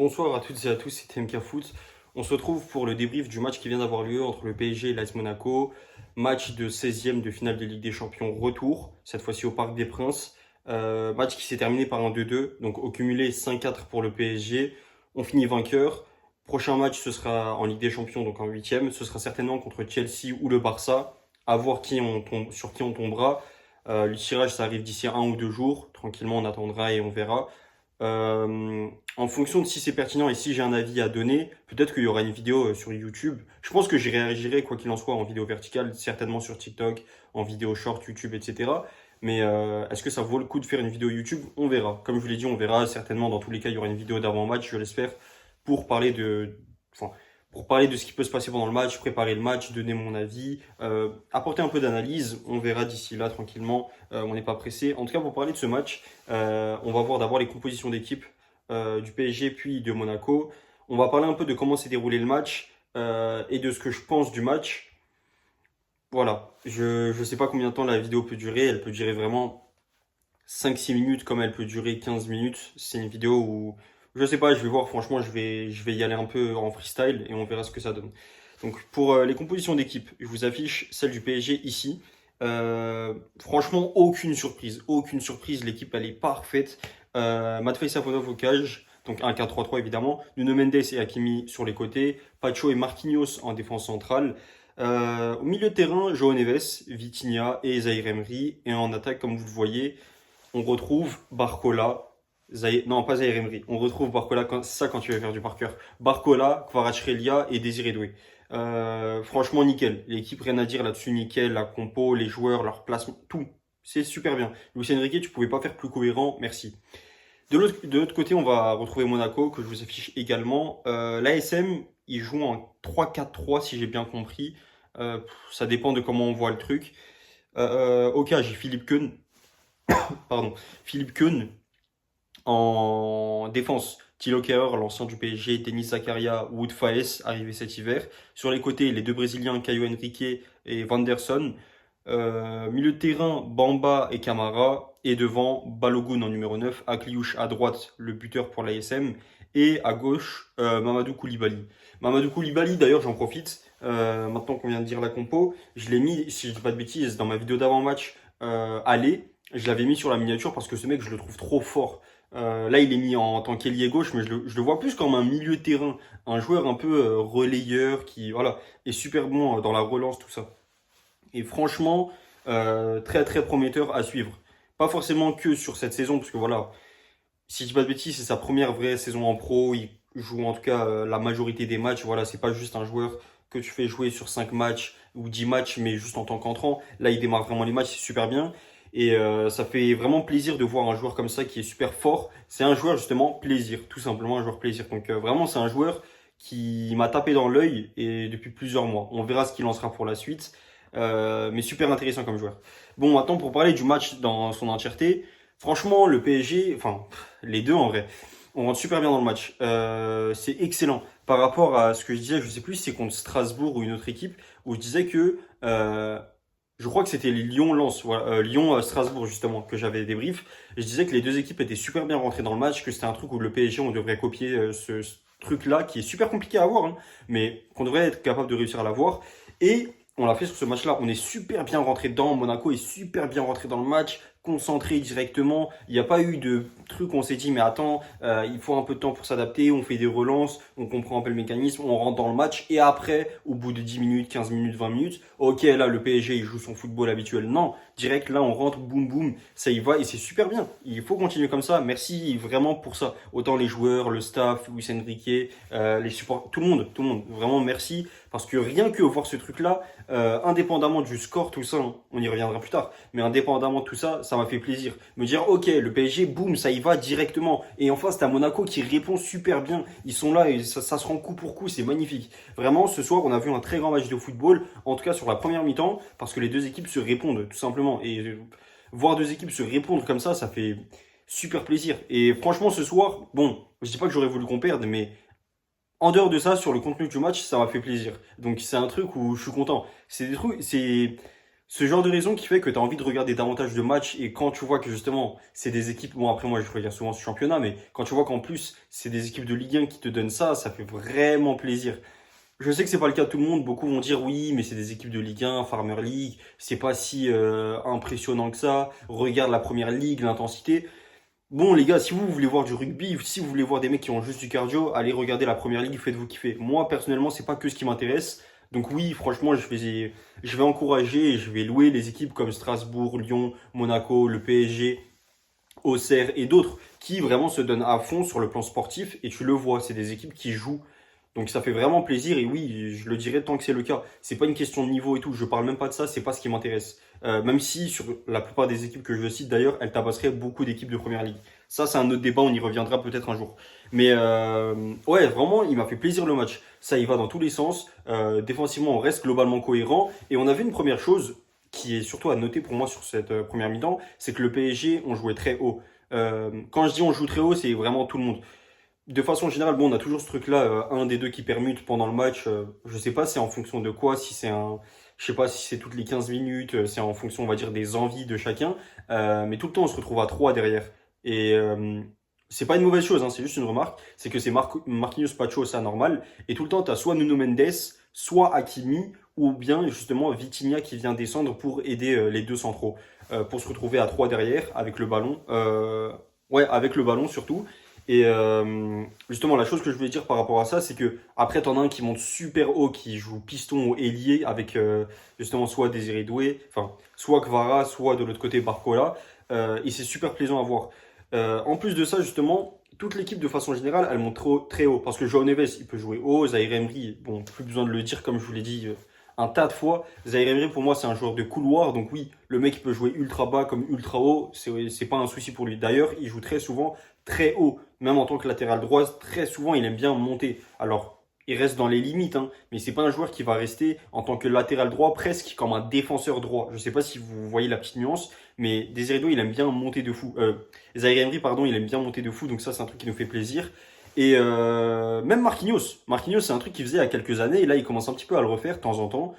Bonsoir à toutes et à tous, c'est TMK Foot. On se retrouve pour le débrief du match qui vient d'avoir lieu entre le PSG et l'AS Monaco. Match de 16e de finale de Ligue des Champions retour, cette fois-ci au Parc des Princes. Match qui s'est terminé par un 2-2, donc au cumulé 5-4 pour le PSG. On finit vainqueur. Prochain match, ce sera en Ligue des Champions, donc en 8e. Ce sera certainement contre Chelsea ou le Barça. À voir sur qui on tombera. Le tirage, ça arrive d'ici 1 ou 2 jours. Tranquillement, on attendra et on verra. En fonction de si c'est pertinent et si j'ai un avis à donner, peut-être qu'il y aura une vidéo sur YouTube. Je pense que j'y réagirai, quoi qu'il en soit, en vidéo verticale, certainement sur TikTok, en vidéo short, YouTube, etc. Mais est-ce que ça vaut le coup de faire une vidéo YouTube? On verra. Comme je vous l'ai dit, on verra. Certainement, dans tous les cas, il y aura une vidéo d'avant-match, je l'espère, pour parler enfin, pour parler de ce qui peut se passer pendant le match, préparer le match, donner mon avis, apporter un peu d'analyse. On verra d'ici là tranquillement. On n'est pas pressé. En tout cas, pour parler de ce match, on va voir d'abord les compositions d'équipe du PSG puis de Monaco. On va parler un peu de comment s'est déroulé le match et de ce que je pense du match. Voilà, je ne sais pas combien de temps la vidéo peut durer. Elle peut durer vraiment 5-6 minutes comme elle peut durer 15 minutes. C'est une vidéo où, je sais pas, je vais voir, franchement, je vais y aller un peu en freestyle et on verra ce que ça donne. Donc pour les compositions d'équipe, je vous affiche celle du PSG ici. Franchement, aucune surprise, l'équipe elle est parfaite. Matvei Safonov au cage, donc un 4-3-3 évidemment. Nuno Mendes et Hakimi sur les côtés. Pacho et Marquinhos en défense centrale. Au milieu de terrain, João Neves, Vitinha et Zaïre Emery. Et en attaque, comme vous le voyez, on retrouve Barcola. Non, pas Zaïre Emery. On retrouve Barcola, quand tu vas faire du par cœur. Barcola, Kvaratskhelia et Désiré Doué. Franchement, nickel. L'équipe, rien à dire là-dessus, nickel. La compo, les joueurs, leur placement, tout. C'est super bien. Luis Enrique, tu pouvais pas faire plus cohérent, merci. De l'autre côté, on va retrouver Monaco, que je vous affiche également. L'ASM, il joue en 3-4-3, si j'ai bien compris. Ça dépend de comment on voit le truc. Au cas, j'ai Philippe Keun. Pardon. Philippe Keun en défense. Thilo Kehrer, l'ancien du PSG, Denis Zakaria, Wout Faes, arrivé cet hiver. Sur les côtés, les deux Brésiliens, Caio Henrique et Vanderson. Milieu de terrain, Bamba et Camara. Et devant, Balogun en numéro 9, Akliouche à droite, le buteur pour l'ASM. Et à gauche, Mamadou Koulibaly. Mamadou Koulibaly, d'ailleurs, j'en profite. Maintenant qu'on vient de dire la compo, je l'ai mis, si je dis pas de bêtises, dans ma vidéo d'avant-match aller. Je l'avais mis sur la miniature parce que ce mec, je le trouve trop fort. Là, il est mis en tant qu'ailier gauche, mais je le vois plus comme un milieu de terrain. Un joueur un peu relayeur qui voilà, est super bon dans la relance, tout ça. Et franchement, très très prometteur à suivre. Pas forcément que sur cette saison, parce que voilà, si je dis pas de bêtises, c'est sa première vraie saison en pro. Il joue en tout cas la majorité des matchs. Voilà, c'est pas juste un joueur que tu fais jouer sur 5 matchs ou 10 matchs, mais juste en tant qu'entrant. Là, il démarre vraiment les matchs, c'est super bien. Et ça fait vraiment plaisir de voir un joueur comme ça qui est super fort. C'est un joueur justement plaisir, tout simplement un joueur plaisir. Donc vraiment, c'est un joueur qui m'a tapé dans l'œil et depuis plusieurs mois. On verra ce qu'il en sera pour la suite. Mais super intéressant comme joueur. Bon, maintenant pour parler du match dans son entièreté, franchement, le PSG, enfin les deux en vrai, on rentre super bien dans le match. C'est excellent. Par rapport à ce que je disais, je sais plus si c'est contre Strasbourg ou une autre équipe, où je disais que je crois que c'était Lyon-Lens, voilà, Lyon-Strasbourg justement, que j'avais débrief. Je disais que les deux équipes étaient super bien rentrées dans le match, que c'était un truc où le PSG, on devrait copier ce truc-là, qui est super compliqué à avoir, hein, mais qu'on devrait être capable de réussir à l'avoir. Et on l'a fait sur ce match-là. On est super bien rentré dedans. Monaco est super bien rentré dans le match, concentré directement. Il n'y a pas eu de truc où on s'est dit, mais attends, il faut un peu de temps pour s'adapter. On fait des relances, on comprend un peu le mécanisme, on rentre dans le match. Et après, au bout de 10 minutes, 15 minutes, 20 minutes, ok, là, le PSG, il joue son football habituel. Non, direct, là, on rentre, boum, boum, ça y va et c'est super bien. Il faut continuer comme ça. Merci vraiment pour ça. Autant les joueurs, le staff, Luis Enrique, les supporters, tout le monde, tout le monde. Vraiment, merci. Parce que rien que voir ce truc-là, indépendamment du score, tout ça, hein, on y reviendra plus tard, mais indépendamment de tout ça, ça m'a fait plaisir. Me dire, ok, le PSG, boum, ça y va directement. Et enfin, c'est à Monaco qui répond super bien. Ils sont là et ça se rend coup pour coup, c'est magnifique. Vraiment, ce soir, on a vu un très grand match de football, en tout cas sur la première mi-temps, parce que les deux équipes se répondent, tout simplement. Et voir deux équipes se répondre comme ça fait super plaisir. Et franchement, ce soir, bon, je dis pas que j'aurais voulu qu'on perde, mais en dehors de ça, sur le contenu du match, ça m'a fait plaisir. Donc c'est un truc où je suis content. C'est des trucs, c'est Ce genre de raison qui fait que tu as envie de regarder davantage de matchs et quand tu vois que justement c'est des équipes, bon après moi je regarde souvent ce championnat, mais quand tu vois qu'en plus c'est des équipes de Ligue 1 qui te donnent ça, ça fait vraiment plaisir. Je sais que c'est pas le cas de tout le monde, beaucoup vont dire oui, mais c'est des équipes de Ligue 1, Farmer League, c'est pas si impressionnant que ça, regarde la première ligue, l'intensité. Bon les gars, si vous voulez voir du rugby, si vous voulez voir des mecs qui ont juste du cardio, allez regarder la première ligue, faites-vous kiffer. Moi personnellement, c'est pas que ce qui m'intéresse. Donc oui, franchement, je vais encourager et je vais louer les équipes comme Strasbourg, Lyon, Monaco, le PSG, Auxerre et d'autres qui vraiment se donnent à fond sur le plan sportif et tu le vois, c'est des équipes qui jouent. Donc ça fait vraiment plaisir et oui, je le dirai tant que c'est le cas. C'est pas une question de niveau et tout, je parle même pas de ça, c'est pas ce qui m'intéresse. Même si sur la plupart des équipes que je cite d'ailleurs, elles tabasseraient beaucoup d'équipes de première ligue. Ça c'est un autre débat, on y reviendra peut-être un jour. Mais ouais, vraiment, il m'a fait plaisir le match. Ça y va dans tous les sens. Défensivement, on reste globalement cohérent et on a vu une première chose qui est surtout à noter pour moi sur cette première mi-temps, c'est que le PSG, on jouait très haut. Quand je dis on joue très haut, c'est vraiment tout le monde. De façon générale, bon, on a toujours ce truc-là, un des deux qui permute pendant le match. Je sais pas c'est en fonction de quoi, si c'est un, je sais pas si c'est toutes les 15 minutes, c'est en fonction, on va dire, des envies de chacun. Mais tout le temps, on se retrouve à 3 derrière. Et c'est pas une mauvaise chose, hein, c'est juste une remarque. C'est que c'est Marquinhos Pacho, c'est anormal. Et tout le temps, tu as soit Nuno Mendes, soit Hakimi, ou bien justement Vitinha qui vient descendre pour aider les deux centraux. Pour se retrouver à 3 derrière avec le ballon. Ouais, avec le ballon surtout. Et justement, la chose que je voulais dire par rapport à ça, c'est que après, t'en as un qui monte super haut, qui joue piston ou ailier avec justement soit Désiré Doué, enfin, soit Kvara, soit de l'autre côté Barcola. Et c'est super plaisant à voir. En plus de ça, justement, toute l'équipe de façon générale, elle monte très haut. Parce que João Neves, il peut jouer haut. Zaïre Emery, bon, plus besoin de le dire, comme je vous l'ai dit un tas de fois. Zaïre Emery, pour moi, c'est un joueur de couloir. Donc oui, le mec, il peut jouer ultra bas comme ultra haut. C'est pas un souci pour lui. D'ailleurs, il joue très souvent très haut. Même en tant que latéral droit, très souvent, il aime bien monter. Alors, il reste dans les limites, hein, mais c'est pas un joueur qui va rester en tant que latéral droit presque comme un défenseur droit. Je sais pas si vous voyez la petite nuance, mais Désiré Doué, il aime bien monter de fou. Zaïre Emery, pardon, il aime bien monter de fou, donc ça, c'est un truc qui nous fait plaisir. Et même Marquinhos. Marquinhos, c'est un truc qu'il faisait il y a quelques années, et là, il commence un petit peu à le refaire de temps en temps.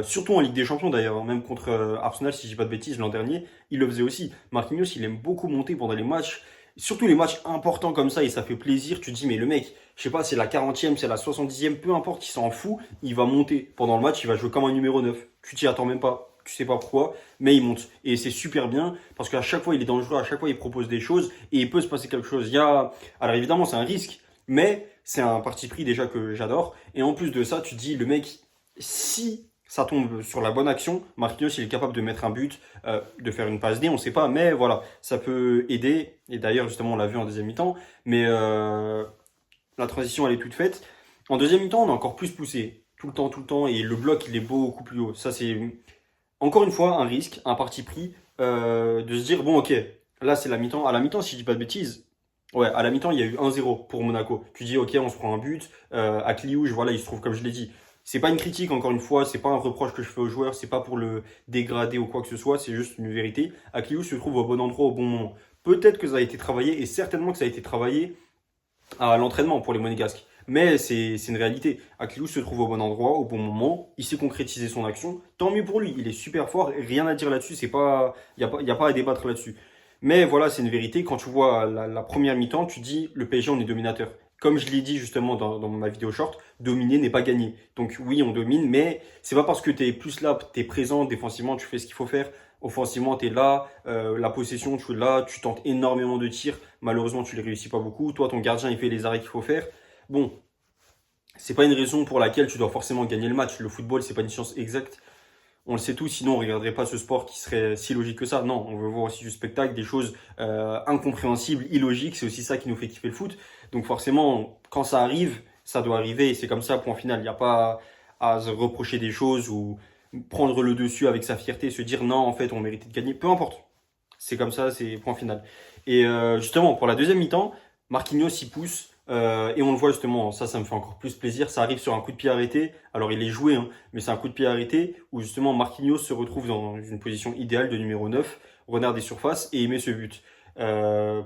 Surtout en Ligue des Champions d'ailleurs, hein. Même contre Arsenal, si je dis pas de bêtises, l'an dernier, il le faisait aussi. Marquinhos, il aime beaucoup monter pendant les matchs. Surtout les matchs importants comme ça, et ça fait plaisir. Tu te dis, mais le mec, je sais pas, c'est la 40e, c'est la 70e, peu importe, il s'en fout, il va monter. Pendant le match, il va jouer comme un numéro 9. Tu t'y attends même pas, tu sais pas pourquoi, mais il monte. Et c'est super bien, parce qu'à chaque fois, il est dangereux, à chaque fois, il propose des choses, et il peut se passer quelque chose. Alors évidemment, c'est un risque, mais c'est un parti pris déjà que j'adore. Et en plus de ça, tu te dis, le mec, si ça tombe sur la bonne action, Marquinhos, il est capable de mettre un but, de faire une passe D, on ne sait pas, mais voilà, ça peut aider. Et d'ailleurs, justement, on l'a vu en deuxième mi-temps, mais la transition, elle est toute faite. En deuxième mi-temps, on a encore plus poussé, tout le temps, et le bloc, il est beaucoup plus haut. Ça, c'est encore une fois un risque, un parti pris, de se dire, bon, ok, là, c'est la mi-temps. À la mi-temps, si je dis pas de bêtises, ouais, à la mi-temps, il y a eu 1-0 pour Monaco. Tu dis, ok, on se prend un but. À Cliouge, voilà, il se trouve, comme je l'ai dit, c'est pas une critique, encore une fois, c'est pas un reproche que je fais aux joueurs, c'est pas pour le dégrader ou quoi que ce soit, c'est juste une vérité. Akliou se trouve au bon endroit au bon moment. Peut-être que ça a été travaillé, et certainement que ça a été travaillé à l'entraînement pour les Monégasques. Mais c'est une réalité. Akliou se trouve au bon endroit, au bon moment, il sait concrétiser son action. Tant mieux pour lui, il est super fort, rien à dire là-dessus, y a pas à débattre là-dessus. Mais voilà, c'est une vérité. Quand tu vois la première mi-temps, tu dis le PSG, on est dominateur. Comme je l'ai dit justement dans ma vidéo short, dominer n'est pas gagner. Donc oui, on domine, mais c'est pas parce que tu es plus là, tu es présent défensivement, tu fais ce qu'il faut faire. Offensivement, tu es là, la possession, tu es là, tu tentes énormément de tirs. Malheureusement, tu les réussis pas beaucoup. Toi, ton gardien, il fait les arrêts qu'il faut faire. Bon, c'est pas une raison pour laquelle tu dois forcément gagner le match. Le football, c'est pas une science exacte. On le sait tous, sinon on ne regarderait pas ce sport qui serait si logique que ça. Non, on veut voir aussi du spectacle, des choses incompréhensibles, illogiques. C'est aussi ça qui nous fait kiffer le foot. Donc forcément, quand ça arrive, ça doit arriver et c'est comme ça, point final. Il n'y a pas à se reprocher des choses ou prendre le dessus avec sa fierté, se dire non, en fait, on méritait de gagner. Peu importe. C'est comme ça, c'est point final. Et justement, pour la deuxième mi-temps, Marquinhos y pousse. Et on le voit justement, ça me fait encore plus plaisir. Ça arrive sur un coup de pied arrêté. Alors il est joué, hein, mais c'est un coup de pied arrêté où justement Marquinhos se retrouve dans une position idéale de numéro 9, renard des surfaces, et il met ce but.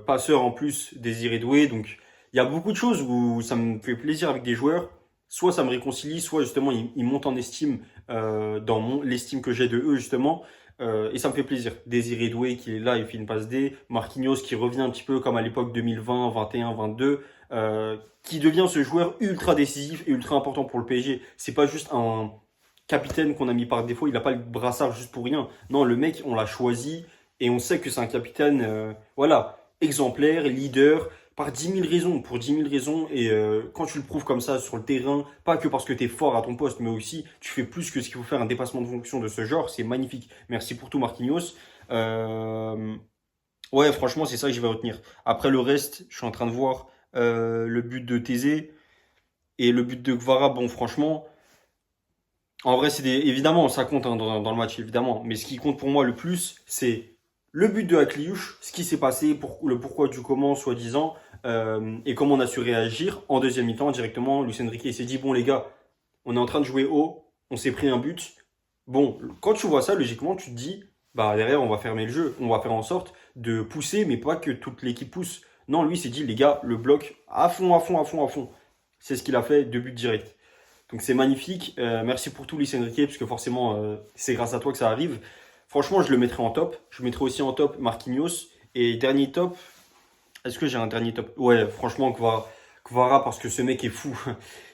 Passeur en plus, Désiré Doué. Donc il y a beaucoup de choses où ça me fait plaisir avec des joueurs. soit ça me réconcilie, soit justement ils montent en estime dans l'estime que j'ai de eux justement. Et ça me fait plaisir. Désiré Doué qui est là, il fait une passe D. Marquinhos qui revient un petit peu comme à l'époque 2020, 21, 22, qui devient ce joueur ultra décisif et ultra important pour le PSG. C'est pas juste un capitaine qu'on a mis par défaut, il n'a pas le brassard juste pour rien. Non, le mec, on l'a choisi et on sait que c'est un capitaine, voilà, exemplaire, leader, par 10 000 raisons, pour 10 000 raisons. Et quand tu le prouves comme ça sur le terrain, pas que parce que tu es fort à ton poste, mais aussi tu fais plus que ce qu'il faut faire, un dépassement de fonction de ce genre, c'est magnifique. Merci pour tout, Marquinhos. Euh, ouais, franchement, c'est ça que je vais retenir. Après le reste, je suis en train de voir le but de Thésée et le but de Gvara. Bon, franchement, en vrai, évidemment, ça compte hein, dans le match, évidemment. Mais ce qui compte pour moi le plus, c'est le but de Hakliouche, ce qui s'est passé, le pourquoi du comment, soi-disant, et comment on a su réagir. En deuxième mi-temps, directement, Luis Enrique il s'est dit, bon les gars, on est en train de jouer haut, on s'est pris un but. Bon, quand tu vois ça, logiquement, tu te dis, bah derrière, on va fermer le jeu, on va faire en sorte de pousser, mais pas que toute l'équipe pousse. Non, lui il s'est dit, les gars, le bloc à fond, à fond, à fond, à fond. C'est ce qu'il a fait, 2 buts directs. Donc c'est magnifique. Merci pour tout, Luis Enrique, parce que forcément, c'est grâce à toi que ça arrive. Franchement, je le mettrai en top. Je mettrai aussi en top Marquinhos. Et dernier top, est-ce que j'ai un dernier top? Ouais, franchement, Kvara, parce que ce mec est fou.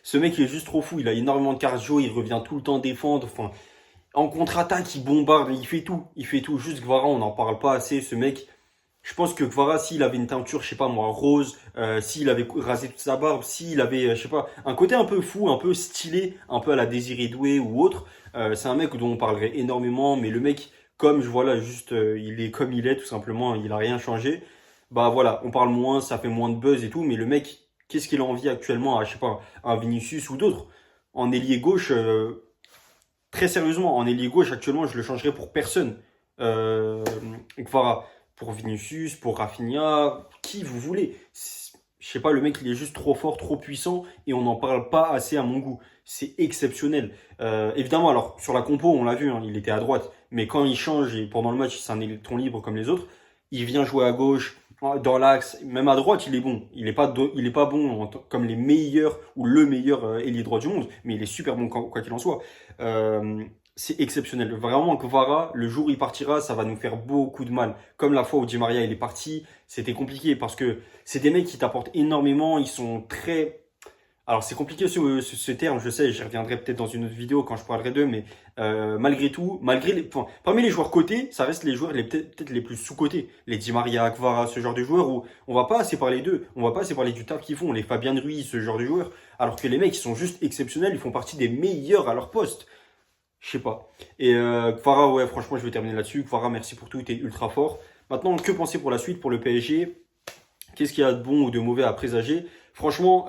Ce mec est juste trop fou. Il a énormément de cardio, il revient tout le temps défendre. Enfin, en contre-attaque, il bombarde, il fait tout. Il fait tout. Juste Kvara, on n'en parle pas assez. Ce mec, je pense que Kvara, s'il avait une teinture, je sais pas moi, rose, s'il avait rasé toute sa barbe, s'il avait, je sais pas, un côté un peu fou, un peu stylé, un peu à la Désiré Doué ou autre, c'est un mec dont on parlerait énormément, mais le mec, comme je vois là, juste, il est comme il est, tout simplement, il a rien changé. Bah voilà, on parle moins, ça fait moins de buzz et tout, mais le mec, qu'est-ce qu'il a envie actuellement à, je sais pas, un Vinicius ou d'autres? En ailier gauche, très sérieusement, en ailier gauche, actuellement, je le changerais pour personne. Kvara pour Vinicius, pour Rafinha, qui vous voulez. Je sais pas, le mec il est juste trop fort, trop puissant et on n'en parle pas assez à mon goût. C'est exceptionnel. Évidemment, alors sur la compo, on l'a vu, hein, il était à droite, mais quand il change et pendant le match, c'est un électron libre comme les autres, il vient jouer à gauche, dans l'axe, même à droite, il est bon. Il est pas bon comme les meilleurs ou le meilleur ailier droit du monde, mais il est super bon quoi qu'il en soit. Euh, c'est exceptionnel. Vraiment, Kvara, le jour où il partira, ça va nous faire beaucoup de mal. Comme la fois où Di Maria il est parti, c'était compliqué parce que c'est des mecs qui t'apportent énormément. Ils sont très. Alors c'est compliqué ce terme, je sais, j'y reviendrai peut-être dans une autre vidéo quand je parlerai d'eux, mais malgré tout, enfin, parmi les joueurs cotés, ça reste les joueurs peut-être les plus sous-cotés. Les Di Maria, Kvara, ce genre de joueurs où on va pas assez parler d'eux, on va pas assez parler du taf qu'ils font, les Fabien Ruiz, ce genre de joueurs, alors que les mecs ils sont juste exceptionnels, ils font partie des meilleurs à leur poste. Je sais pas. Et Kvara, ouais, franchement, je vais terminer là-dessus. Kvara, merci pour tout, t'es ultra fort. Maintenant, que penser pour la suite, pour le PSG? Qu'est-ce qu'il y a de bon ou de mauvais à présager? Franchement,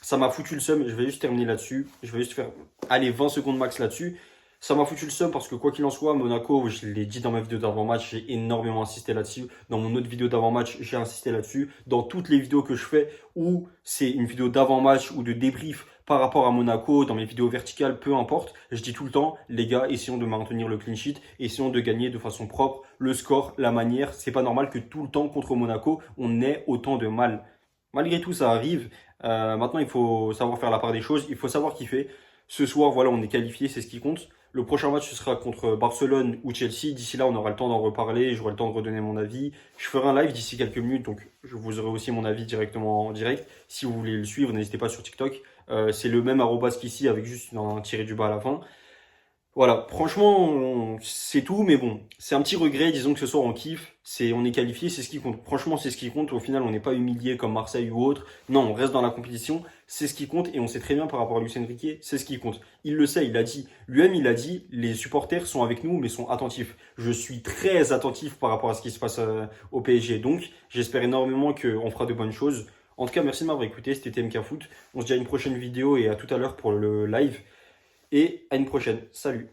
ça m'a foutu le seum. Je vais juste terminer là-dessus. Je vais juste faire, allez, 20 secondes max là-dessus. Ça m'a foutu le seum parce que quoi qu'il en soit, Monaco, je l'ai dit dans ma vidéo d'avant-match, j'ai énormément insisté là-dessus. Dans mon autre vidéo d'avant-match, j'ai insisté là-dessus. Dans toutes les vidéos que je fais où c'est une vidéo d'avant-match ou de débrief par rapport à Monaco, dans mes vidéos verticales, peu importe, je dis tout le temps, les gars, essayons de maintenir le clean sheet, essayons de gagner de façon propre le score, la manière. C'est pas normal que tout le temps contre Monaco, on ait autant de mal. Malgré tout, ça arrive. Maintenant, il faut savoir faire la part des choses. Il faut savoir kiffer. Ce soir, voilà, on est qualifié, c'est ce qui compte. Le prochain match, ce sera contre Barcelone ou Chelsea. D'ici là, on aura le temps d'en reparler. J'aurai le temps de redonner mon avis. Je ferai un live d'ici quelques minutes, donc je vous aurai aussi mon avis directement en direct. Si vous voulez le suivre, n'hésitez pas sur TikTok. C'est le même arrobas qu'ici avec juste un tiré du bas à la fin. Voilà, franchement, c'est tout, mais bon, c'est un petit regret, disons que ce soir on kiffe, on est qualifié, c'est ce qui compte. Franchement, c'est ce qui compte. Au final, on n'est pas humilié comme Marseille ou autre. Non, on reste dans la compétition, c'est ce qui compte, et on sait très bien par rapport à Luis Enrique, c'est ce qui compte. Il le sait, il a dit, lui-même il a dit, les supporters sont avec nous, mais sont attentifs. Je suis très attentif par rapport à ce qui se passe au PSG, donc j'espère énormément qu'on fera de bonnes choses. En tout cas, merci de m'avoir écouté, c'était TMK Foot. On se dit à une prochaine vidéo et à tout à l'heure pour le live. Et à une prochaine. Salut!